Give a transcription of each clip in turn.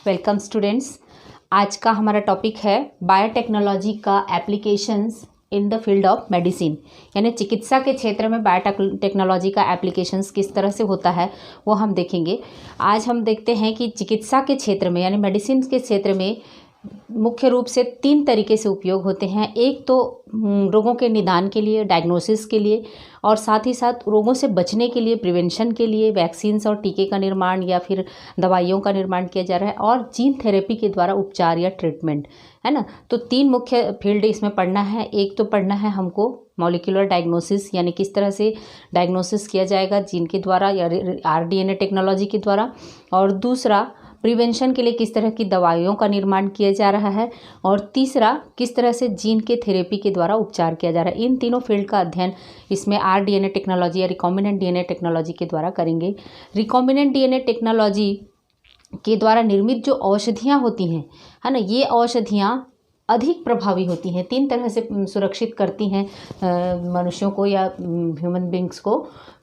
Welcome students. आज का हमारा टॉपिक है बायोटेक्नोलॉजी का applications in the field of medicine, यानी चिकित्सा के क्षेत्र में बायोटेक्नोलॉजी का एप्लीकेशंस किस तरह से होता है वो हम देखेंगे। आज हम देखते हैं कि चिकित्सा के क्षेत्र में यानी मेडिसिन के क्षेत्र में मुख्य रूप से 3 तरीके से उपयोग होते हैं। एक तो रोगों के निदान के लिए, डायग्नोसिस के लिए, और साथ ही साथ रोगों से बचने के लिए, प्रिवेंशन के लिए वैक्सीन्स और टीके का निर्माण या फिर दवाइयों का निर्माण किया जा रहा है, और जीन थेरेपी के द्वारा उपचार या ट्रीटमेंट, है ना। तो 3 मुख्य फील्ड इसमें पढ़ना है। एक तो पढ़ना है हमको मॉलिक्यूलर डायग्नोसिस, यानी किस तरह से डायग्नोसिस किया जाएगा जीन के द्वारा या आरडीएनए टेक्नोलॉजी के द्वारा, और दूसरा प्रिवेंशन के लिए किस तरह की दवाइयों का निर्माण किया जा रहा है, और तीसरा किस तरह से जीन के थेरेपी के द्वारा उपचार किया जा रहा है। इन तीनों फील्ड का अध्ययन इसमें आरडीएनए टेक्नोलॉजी या रिकॉम्बिनेंट डीएनए टेक्नोलॉजी के द्वारा करेंगे। रिकॉम्बिनेंट डीएनए टेक्नोलॉजी के द्वारा निर्मित जो औषधियाँ होती हैं, है ना, ये औषधियाँ अधिक प्रभावी होती हैं। 3 तरह से सुरक्षित करती हैं मनुष्यों को या ह्यूमन बींग्स को,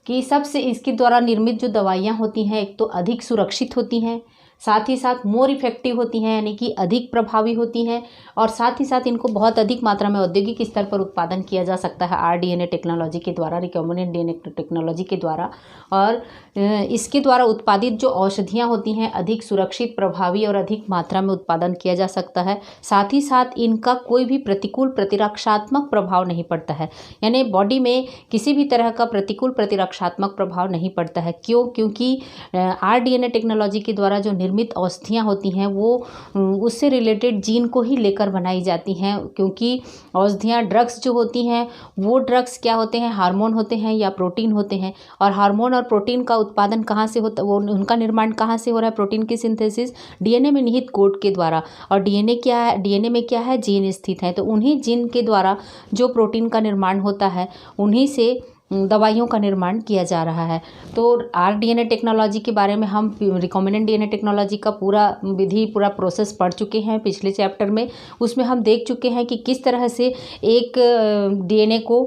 कि सबसे इसके द्वारा निर्मित जो दवाइयाँ होती हैं एक तो अधिक सुरक्षित होती हैं, साथ ही साथ मोर इफेक्टिव होती हैं, यानी कि अधिक प्रभावी होती हैं, और साथ ही साथ इनको बहुत अधिक मात्रा में औद्योगिक स्तर पर उत्पादन किया जा सकता है आरडीएनए टेक्नोलॉजी के द्वारा, रिकॉम्बिनेंट डीएनए टेक्नोलॉजी के द्वारा। और इसके द्वारा उत्पादित जो औषधियाँ होती हैं अधिक सुरक्षित, प्रभावी और अधिक मात्रा में उत्पादन किया जा सकता है। साथ ही साथ इनका कोई भी प्रतिकूल प्रतिरक्षात्मक प्रभाव नहीं पड़ता है, यानी बॉडी में किसी भी तरह का प्रतिकूल प्रतिरक्षात्मक प्रभाव नहीं पड़ता है। क्योंकि आरडीएनए टेक्नोलॉजी के द्वारा जो निर्मित औषधियाँ होती हैं वो उससे रिलेटेड जीन को ही लेकर बनाई जाती हैं, क्योंकि औषधियाँ ड्रग्स जो होती हैं वो ड्रग्स क्या होते हैं, हार्मोन होते हैं या प्रोटीन होते हैं, और हार्मोन और प्रोटीन का उत्पादन कहाँ से होता, वो उनका निर्माण कहाँ से हो रहा है, प्रोटीन की सिंथेसिस डीएनए में निहित कोड के द्वारा। और डीएनए क्या है, डीएनए में क्या है, जीन स्थित है, तो उन्हीं जीन के द्वारा जो प्रोटीन का निर्माण होता है उन्हीं से दवाइयों का निर्माण किया जा रहा है। तो आरडीएनए टेक्नोलॉजी के बारे में हम रिकॉम्बिनेंट डीएनए टेक्नोलॉजी का पूरा विधि, पूरा प्रोसेस पढ़ चुके हैं पिछले चैप्टर में। उसमें हम देख चुके हैं कि किस तरह से एक डीएनए को,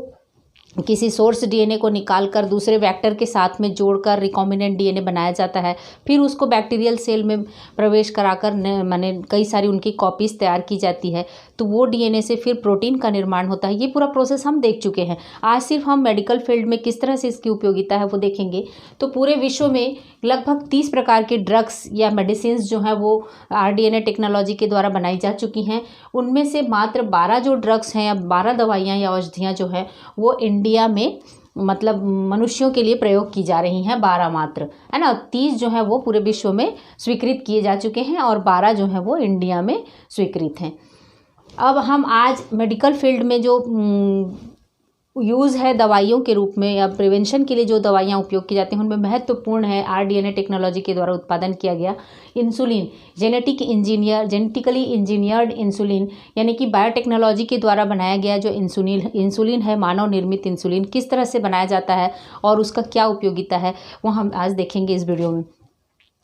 किसी सोर्स डीएनए को निकालकर दूसरे वेक्टर के साथ में जोड़कर रिकॉम्बिनेंट डीएनए बनाया जाता है, फिर उसको बैक्टीरियल सेल में प्रवेश कराकर माने कई सारी उनकी कॉपीज़ तैयार की जाती है, तो वो डीएनए से फिर प्रोटीन का निर्माण होता है। ये पूरा प्रोसेस हम देख चुके हैं। आज सिर्फ हम मेडिकल फील्ड में किस तरह से इसकी उपयोगिता है वो देखेंगे। तो पूरे विश्व में लगभग 30 प्रकार के ड्रग्स या मेडिसिन जो हैं वो आरडीएनए टेक्नोलॉजी के द्वारा बनाई जा चुकी हैं। उनमें से मात्र 12 जो ड्रग्स हैं या 12 दवाइयाँ या औषधियाँ जो हैं वो इंडिया में मतलब मनुष्यों के लिए प्रयोग की जा रही हैं, 12 मात्र, है ना। 30 जो है वो पूरे विश्व में स्वीकृत किए जा चुके हैं और 12 जो है वो इंडिया में स्वीकृत हैं। अब हम आज मेडिकल फील्ड में जो यूज़ है दवाइयों के रूप में या प्रिवेंशन के लिए जो दवाइयाँ उपयोग की जाती हैं उनमें महत्वपूर्ण है आरडीएनए टेक्नोलॉजी के द्वारा उत्पादन किया गया इंसुलिन, जेनेटिकली इंजीनियर्ड इंसुलिन, यानी कि बायोटेक्नोलॉजी के द्वारा बनाया गया जो इंसुलिन है, मानव निर्मित इंसुलिन किस तरह से बनाया जाता है और उसका क्या उपयोगिता है वो हम आज देखेंगे इस वीडियो में।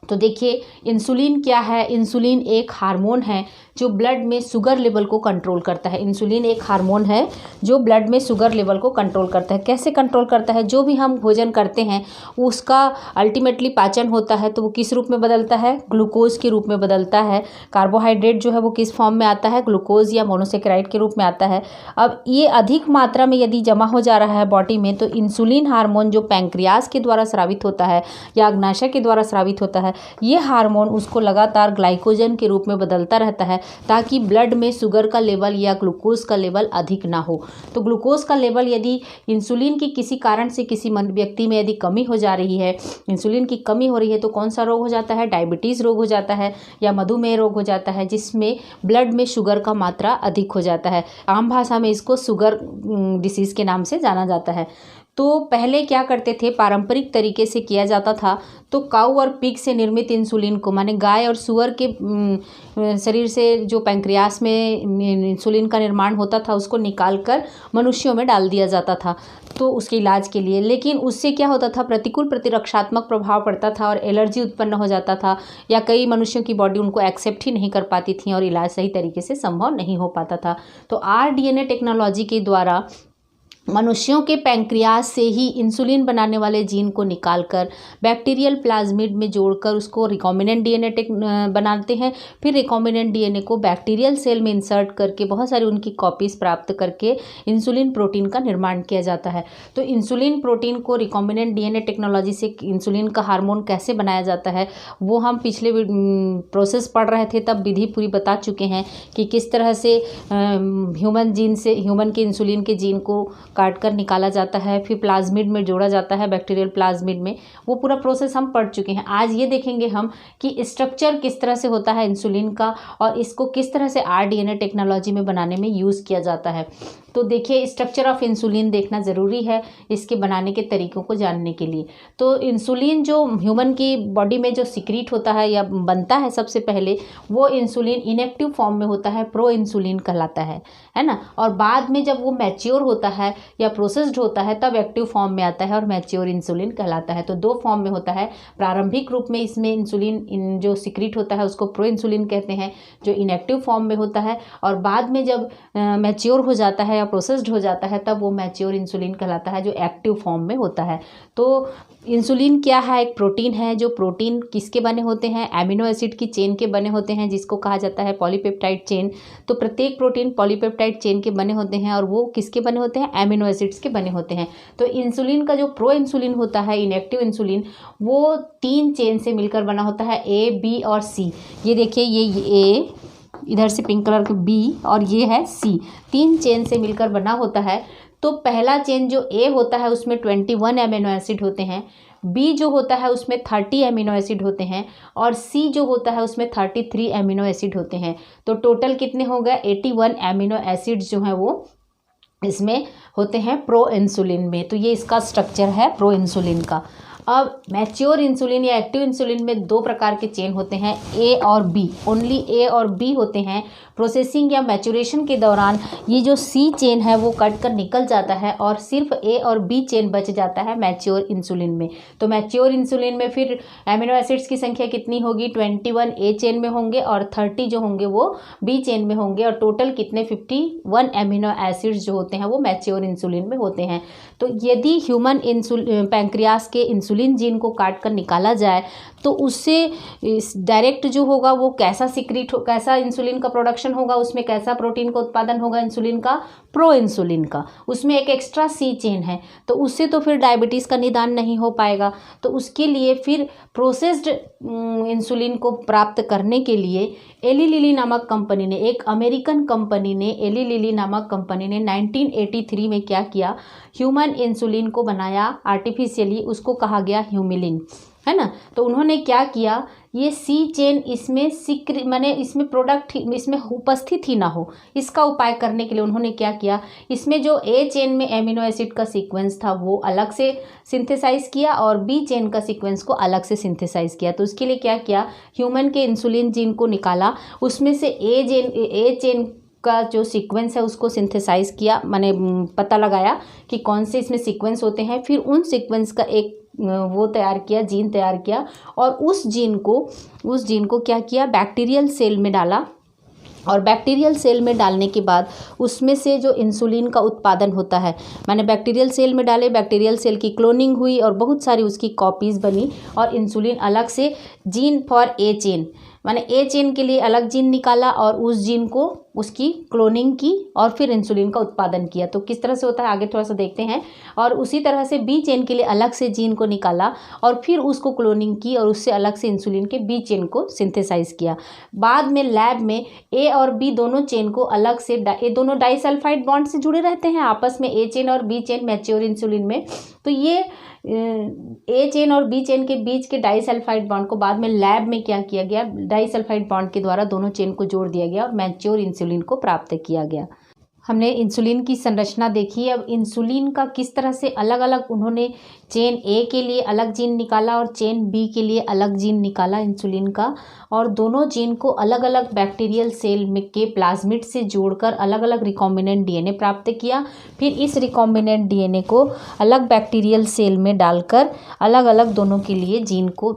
तो देखिए, इंसुलिन क्या है। इंसुलिन एक हार्मोन है जो ब्लड में शुगर लेवल को कंट्रोल करता है। इंसुलिन एक हार्मोन है जो ब्लड में शुगर लेवल को कंट्रोल करता है। कैसे कंट्रोल करता है? जो भी हम भोजन करते हैं उसका अल्टीमेटली पाचन होता है तो वो किस रूप में बदलता है? ग्लूकोज के रूप में बदलता है। कार्बोहाइड्रेट जो है वो किस फॉर्म में आता है? ग्लूकोज या मोनोसेकेराइड के रूप में आता है। अब ये अधिक मात्रा में यदि जमा हो जा रहा है बॉडी में तो इंसुलिन हार्मोन जो पैंक्रियाज के द्वारा स्रावित होता है या अग्नाशय के द्वारा स्रावित होता है, ये हार्मोन उसको लगातार ग्लाइकोजन के रूप में बदलता रहता है ताकि ब्लड में शुगर का लेवल या ग्लूकोज का लेवल अधिक ना हो। तो ग्लूकोज का लेवल यदि इंसुलिन की किसी कारण से किसी व्यक्ति में यदि कमी हो जा रही है, इंसुलिन की कमी हो रही है, तो कौन सा रोग हो जाता है? डायबिटीज़ रोग हो जाता है या मधुमेह रोग हो जाता है, जिसमें ब्लड में शुगर का मात्रा अधिक हो जाता है। आम भाषा में इसको शुगर डिसीज़ के नाम से जाना जाता है। तो पहले क्या करते थे, पारंपरिक तरीके से किया जाता था तो काऊ और पिग से निर्मित इंसुलिन को, माने गाय और सुअर के शरीर से जो पैंक्रियास में इंसुलिन का निर्माण होता था उसको निकालकर मनुष्यों में डाल दिया जाता था तो उसके इलाज के लिए। लेकिन उससे क्या होता था, प्रतिकूल प्रतिरक्षात्मक प्रभाव पड़ता था और एलर्जी उत्पन्न हो जाता था या कई मनुष्यों की बॉडी उनको एक्सेप्ट ही नहीं कर पाती थी और इलाज सही तरीके से संभव नहीं हो पाता था। तो आरडीएनए टेक्नोलॉजी के द्वारा मनुष्यों के पैंक्रियाज से ही इंसुलिन बनाने वाले जीन को निकालकर बैक्टीरियल प्लाज्मिड में जोड़कर उसको रिकॉम्बिनेंट डीएनए बनाते हैं। फिर रिकॉम्बिनेंट डीएनए को बैक्टीरियल सेल में इंसर्ट करके बहुत सारी उनकी कॉपीज़ प्राप्त करके इंसुलिन प्रोटीन का निर्माण किया जाता है। तो इंसुलिन प्रोटीन को रिकॉम्बिनेंट डीएनए टेक्नोलॉजी से इंसुलिन का हार्मोन कैसे बनाया जाता है वो हम पिछले प्रोसेस पढ़ रहे थे, तब विधि पूरी बता चुके हैं कि किस तरह से ह्यूमन के इंसुलिन के जीन को काट कर निकाला जाता है, फिर प्लाज्मिड में जोड़ा जाता है, बैक्टीरियल प्लाज्मिड में। वो पूरा प्रोसेस हम पढ़ चुके हैं। आज ये देखेंगे हम कि स्ट्रक्चर किस तरह से होता है इंसुलिन का और इसको किस तरह से आरडीएनए टेक्नोलॉजी में बनाने में यूज़ किया जाता है। तो देखिए, स्ट्रक्चर ऑफ इंसुलिन देखना ज़रूरी है इसके बनाने के तरीक़ों को जानने के लिए। तो इंसुलिन जो ह्यूमन की बॉडी में जो सिक्रीट होता है या बनता है सबसे पहले, वो इंसुलिन इनएक्टिव फॉर्म में होता है, प्रो इंसुलिन कहलाता है ना। और बाद में जब वो मैच्योर होता है या प्रोसेस्ड होता है तब एक्टिव फॉर्म में आता है और मैच्योर इंसुलिन कहलाता है। तो दो फॉर्म में होता है। प्रारंभिक रूप में इसमें इंसुलिन जो सिक्रीट होता है उसको प्रो इंसुलिन कहते हैं, जो इनएक्टिव फॉर्म में होता है। और बाद में जब मैच्योर हो जाता है या प्रोसेस्ड हो जाता है तब वो मैच्योर इंसुलिन कहलाता है, जो एक्टिव फॉर्म में होता है। तो इंसुलिन क्या है? एक प्रोटीन है। जो प्रोटीन किसके बने होते हैं? एमिनो एसिड की चेन के बने होते हैं, जिसको कहा जाता है पॉलीपेप्टाइड चेन। तो प्रत्येक प्रोटीन पॉलीपेप्टाइड चेन के बने होते हैं और वो किसके बने होते हैं? एमिनो एसिड्स के बने होते हैं। तो इंसुलिन का जो प्रो इंसुलिन होता है, इनएक्टिव इंसुलिन, वो 3 चेन से मिलकर बना होता है, ए, बी और सी। ये देखिए, ये ए, इधर से पिंक कलर के बी और ये है सी, 3 चेन से मिलकर बना होता है। तो पहला चेन जो ए होता है उसमें 21 एमिनो एसिड होते हैं, बी जो होता है उसमें 30 एमिनो एसिड होते हैं और सी जो होता है उसमें 33 एमिनो एसिड होते हैं। तो टोटल कितने हो गए? 81 एमिनो एसिड्स जो हैं वो इसमें होते हैं प्रो इंसुलिन में। तो ये इसका स्ट्रक्चर है प्रो इंसुलिन का। अब मैच्योर इंसुलिन या एक्टिव इंसुलिन में 2 प्रकार के चेन होते हैं, ए और बी। ओनली ए और बी होते हैं। प्रोसेसिंग या मैचुरेशन के दौरान ये जो सी चेन है वो कट कर निकल जाता है और सिर्फ ए और बी चेन बच जाता है मैच्योर इंसुलिन में। तो मैच्योर इंसुलिन में फिर एमिनो एसिड्स की संख्या कितनी होगी? 21 ए चेन में होंगे और 30 जो होंगे वो बी चेन में होंगे और टोटल कितने? 51 एमिनो एसिड्स जो होते हैं वो मैच्योर इंसुलिन में होते हैं। तो यदि ह्यूमन पैंक्रियास के इंसुलिन जीन को काट कर निकाला जाए तो उससे डायरेक्ट जो होगा वो कैसा सिक्रीट हो, कैसा इंसुलिन का प्रोडक्शन होगा, उसमें कैसा प्रोटीन का उत्पादन होगा? इंसुलिन का, प्रो इंसुलिन का। उसमें एक एक्स्ट्रा सी चेन है, तो उससे तो फिर डायबिटीज़ का निदान नहीं हो पाएगा। तो उसके लिए फिर प्रोसेस्ड इंसुलिन को प्राप्त करने के लिए एली लिली नामक कंपनी ने, एक अमेरिकन कंपनी ने, एली लिली नामक कंपनी ने 1983 में क्या किया? ह्यूमन इंसुलिन को बनाया आर्टिफिशियली, उसको कहा गया ह्यूमिलिन, है ना। तो उन्होंने क्या किया? ये सी चेन इसमें माने इसमें प्रोडक्ट इसमें उपस्थित ही ना हो, इसका उपाय करने के लिए उन्होंने क्या किया? इसमें जो ए चेन में एमिनो एसिड का सीक्वेंस था वो अलग से सिंथेसाइज किया और बी चेन का सीक्वेंस को अलग से सिंथेसाइज किया। तो उसके लिए क्या किया? ह्यूमन के इंसुलिन जीन को निकाला, उसमें से ए चेन का जो सीक्वेंस है उसको सिंथेसाइज किया, माने पता लगाया कि कौन से इसमें सीक्वेंस होते हैं। फिर उन सीक्वेंस का एक वो तैयार किया, जीन तैयार किया और उस जीन को क्या किया? बैक्टीरियल सेल में डाला और बैक्टीरियल सेल में डालने के बाद उसमें से जो इंसुलिन का उत्पादन होता है, मैंने बैक्टीरियल सेल में डाले, बैक्टीरियल सेल की क्लोनिंग हुई और बहुत सारी उसकी कॉपीज़ बनी और इंसुलिन अलग से जीन फॉर ए चेन, मैंने ए चेन के लिए अलग जीन निकाला और उस जीन को उसकी क्लोनिंग की और फिर इंसुलिन का उत्पादन किया। तो किस तरह से होता है आगे थोड़ा सा देखते हैं। और उसी तरह से बी चेन के लिए अलग से जीन को निकाला और फिर उसको क्लोनिंग की और उससे अलग से इंसुलिन के बी चेन को सिंथेसाइज किया। बाद में लैब में ए और बी दोनों चेन को अलग से, ये दोनों डाइसल्फाइड बॉन्ड से जुड़े रहते हैं आपस में, ए चेन और बी चेन मैच्योर इंसुलिन में। तो ये ए चेन और बी चेन के बीच के डाइसल्फाइड बॉन्ड को बाद में लैब में क्या किया गया? डाइसल्फाइड बॉन्ड के द्वारा दोनों चेन को जोड़ दिया गया और मैच्योर इंसुलिन को प्राप्त किया गया। हमने इंसुलिन की संरचना देखी। अब इंसुलिन का किस तरह से अलग अलग उन्होंने चेन ए के लिए अलग जीन निकाला और चेन बी के लिए अलग जीन निकाला इंसुलिन का, और दोनों जीन को अलग अलग बैक्टीरियल सेल में के प्लाज्मिड से जोड़कर अलग अलग रिकॉम्बिनेंट डीएनए प्राप्त किया। फिर इस रिकॉम्बिनेंट डीएनए को अलग बैक्टीरियल सेल में डालकर अलग अलग दोनों के लिए जीन को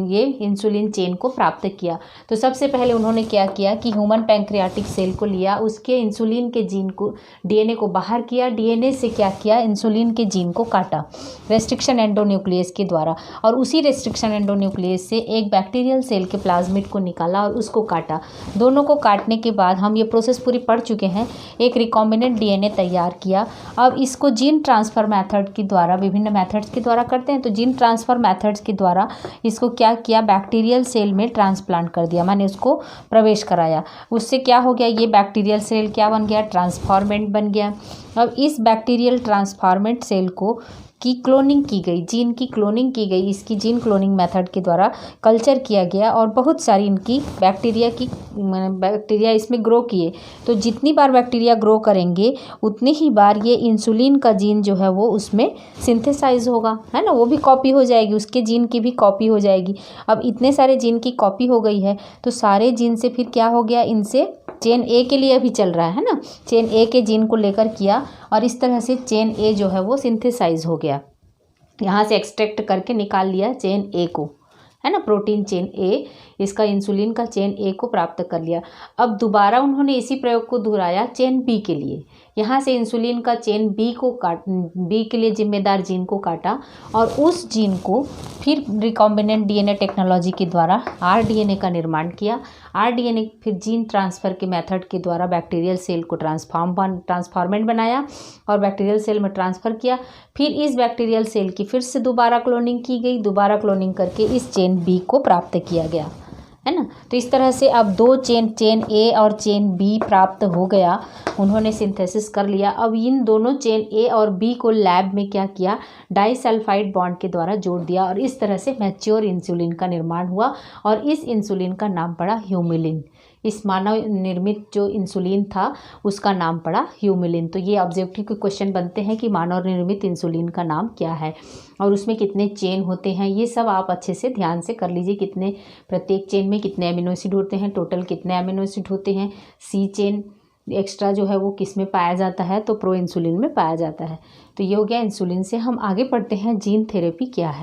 ये इंसुलिन चेन को प्राप्त किया। तो सबसे पहले उन्होंने क्या किया कि ह्यूमन पैंक्रियाटिक सेल को लिया, उसके इंसुलिन के जीन को डीएनए को बाहर किया, डीएनए से क्या किया इंसुलिन के जीन को काटा रेस्ट्रिक्शन एंडोन्यूक्लियस के द्वारा, और उसी रेस्ट्रिक्शन एंडोन्यूक्लियस से एक बैक्टीरियल सेल के प्लाज्मिड को निकाला और उसको काटा। दोनों को काटने के बाद हम ये प्रोसेस पूरी पढ़ चुके हैं, एक रिकॉम्बिनेंट डीएनए तैयार किया। अब इसको जीन ट्रांसफ़र मेथड के द्वारा, विभिन्न मेथड्स के द्वारा करते हैं, तो जीन ट्रांसफ़र मेथड्स के द्वारा इसको क्या किया बैक्टीरियल सेल में ट्रांसप्लांट कर दिया, माने उसको प्रवेश कराया। उससे क्या हो गया, ये बैक्टीरियल सेल क्या बन गया, ट्रांसफॉर्मेंट बन गया। अब इस बैक्टीरियल ट्रांसफॉर्मेंट सेल को की क्लोनिंग की गई, जीन की क्लोनिंग की गई, इसकी जीन क्लोनिंग मेथड के द्वारा कल्चर किया गया और बहुत सारी इनकी बैक्टीरिया इसमें ग्रो किए। तो जितनी बार बैक्टीरिया ग्रो करेंगे उतनी ही बार ये इंसुलिन का जीन जो है वो उसमें सिंथेसाइज होगा, है ना, वो भी कॉपी हो जाएगी, उसके जीन की भी कॉपी हो जाएगी। अब इतने सारे जीन की कॉपी हो गई है तो सारे जीन से फिर क्या हो गया, इनसे चेन ए के लिए अभी चल रहा है ना, चेन ए के जीन को लेकर किया और इस तरह से चेन ए जो है वो सिंथेसाइज हो गया, यहाँ से एक्सट्रैक्ट करके निकाल लिया चेन ए को, है ना, प्रोटीन चेन ए, इसका इंसुलिन का चेन ए को प्राप्त कर लिया। अब दोबारा उन्होंने इसी प्रयोग को दोहराया चेन बी के लिए, यहाँ से इंसुलिन का चेन बी के लिए जिम्मेदार जीन को काटा और उस जीन को फिर रिकॉम्बिनेंट डीएनए टेक्नोलॉजी के द्वारा आरडीएनए का निर्माण किया। आरडीएनए फिर जीन ट्रांसफ़र के मेथड के द्वारा बैक्टीरियल सेल को ट्रांसफॉर्मेंट बनाया और बैक्टीरियल सेल में ट्रांसफ़र किया। फिर इस बैक्टीरियल सेल की फिर से दोबारा क्लोनिंग की गई, दोबारा क्लोनिंग करके इस चेन बी को प्राप्त किया गया, है ना। तो इस तरह से अब दो चेन ए और चेन बी प्राप्त हो गया, उन्होंने सिंथेसिस कर लिया। अब इन दोनों चेन ए और बी को लैब में क्या किया, डाइसल्फाइड बॉन्ड के द्वारा जोड़ दिया और इस तरह से मैच्योर इंसुलिन का निर्माण हुआ और इस इंसुलिन का नाम पड़ा ह्यूमिलिन। इस मानव निर्मित जो इंसुलिन था उसका नाम पड़ा ह्यूमिलिन। तो ये ऑब्जेक्टिव के क्वेश्चन बनते हैं कि मानव निर्मित इंसुलिन का नाम क्या है और उसमें कितने चेन होते हैं, ये सब आप अच्छे से ध्यान से कर लीजिए। कितने, प्रत्येक चेन में कितने अमीनो एसिड होते हैं, टोटल कितने अमीनो एसिड होते हैं, सी चेन एक्स्ट्रा जो है वो किस में पाया जाता है, तो प्रो इंसुलिन में पाया जाता है। तो ये हो गया इंसुलिन से। हम आगे पढ़ते हैं जीन थेरेपी क्या है।